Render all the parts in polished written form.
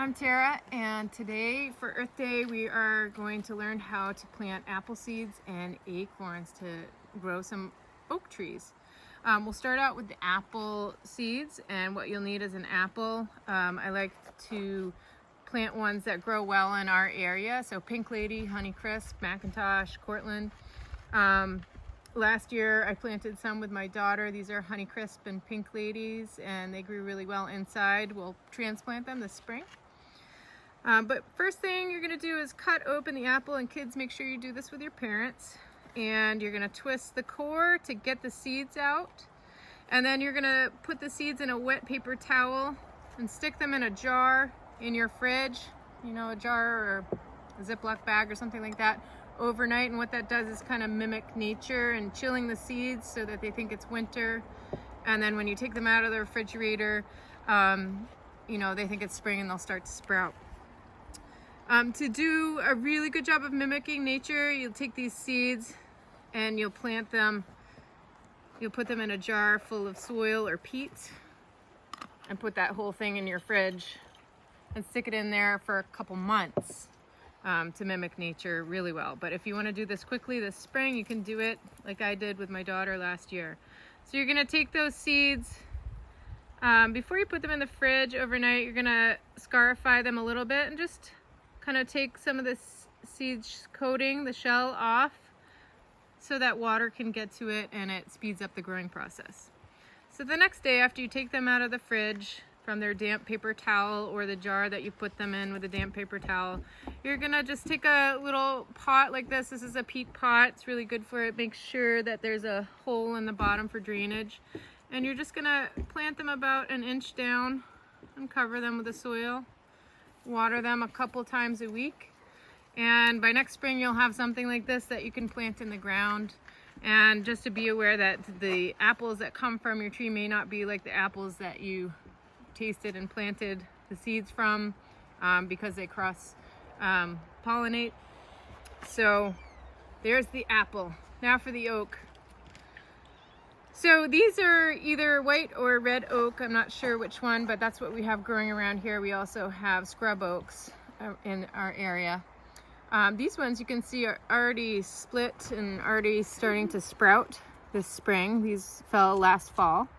I'm Tara, and today for Earth Day we are going to learn how to plant apple seeds and acorns to grow some oak trees. We'll start out with the apple seeds, and what you'll need is an apple. I like to plant ones that grow well in our area, so Pink Lady, Honeycrisp, McIntosh, Cortland. Last year I planted some with my daughter. These are Honeycrisp and Pink Ladies, and they grew really well inside. We'll transplant them this spring. But first thing you're going to do is cut open the apple, and kids, make sure you do this with your parents. And you're going to twist the core to get the seeds out. And then you're going to put the seeds in a wet paper towel and stick them in a jar in your fridge, a jar or a Ziploc bag or something like that, overnight. And what that does is kind of mimic nature and chilling the seeds so that they think it's winter. And then when you take them out of the refrigerator, they think it's spring and they'll start to sprout. To do a really good job of mimicking nature, you'll take these seeds and you'll plant them. You'll put them in a jar full of soil or peat and put that whole thing in your fridge and stick it in there for a couple months to mimic nature really well. But if you want to do this quickly this spring, you can do it like I did with my daughter last year. So you're going to take those seeds. Before you put them in the fridge overnight, you're going to scarify them a little bit and just kind of take some of the seed coating, the shell, off so that water can get to it and it speeds up the growing process. So the next day, after you take them out of the fridge from their damp paper towel or the jar that you put them in with a damp paper towel, you're gonna just take a little pot like this. This is a peat pot. It's really good for it. Make sure that there's a hole in the bottom for drainage. And you're just gonna plant them about an inch down and cover them with the soil. Water them a couple times a week, and by next spring you'll have something like this that you can plant in the ground. And just to be aware that the apples that come from your tree may not be like the apples that you tasted and planted the seeds from, because they cross pollinate. So there's the apple. Now for the oak. So these are either white or red oak. I'm not sure which one, but that's what we have growing around here. We also have scrub oaks in our area. These ones you can see are already split and already starting to sprout this spring. These fell last fall.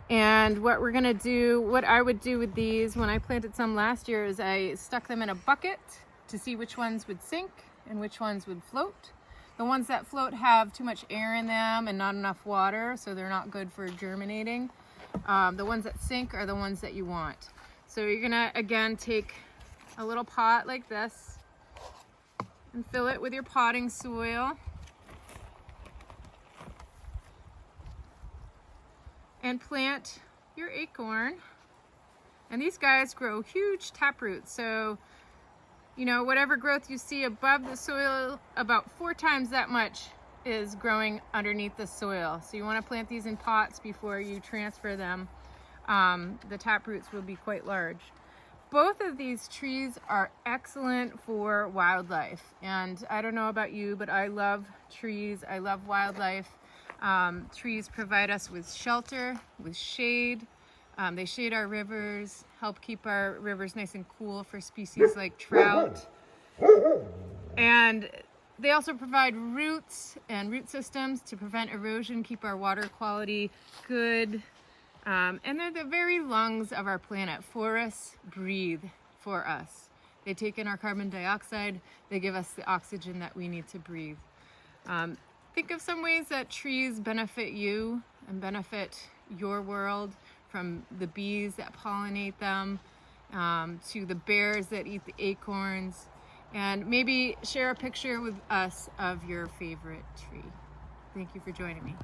And what we're gonna do, what I would do with these when I planted some last year, is I stuck them in a bucket to see which ones would sink and which ones would float. The ones that float have too much air in them and not enough water, so they're not good for germinating. The ones that sink are the ones that you want. So you're gonna, again, take a little pot like this and fill it with your potting soil. And plant your acorn. And these guys grow huge taproots, so whatever growth you see above the soil, about 4 times that much is growing underneath the soil. So you want to plant these in pots before you transfer them. The taproots will be quite large. Both of these trees are excellent for wildlife. And I don't know about you, but I love trees. I love wildlife. Trees provide us with shelter, with shade. They shade our rivers, help keep our rivers nice and cool for species like trout. And they also provide roots and root systems to prevent erosion, keep our water quality good. And they're the very lungs of our planet. Forests breathe for us. They take in our carbon dioxide. They give us the oxygen that we need to breathe. Think of some ways that trees benefit you and benefit your world, from the bees that pollinate them, to the bears that eat the acorns, and maybe share a picture with us of your favorite tree. Thank you for joining me.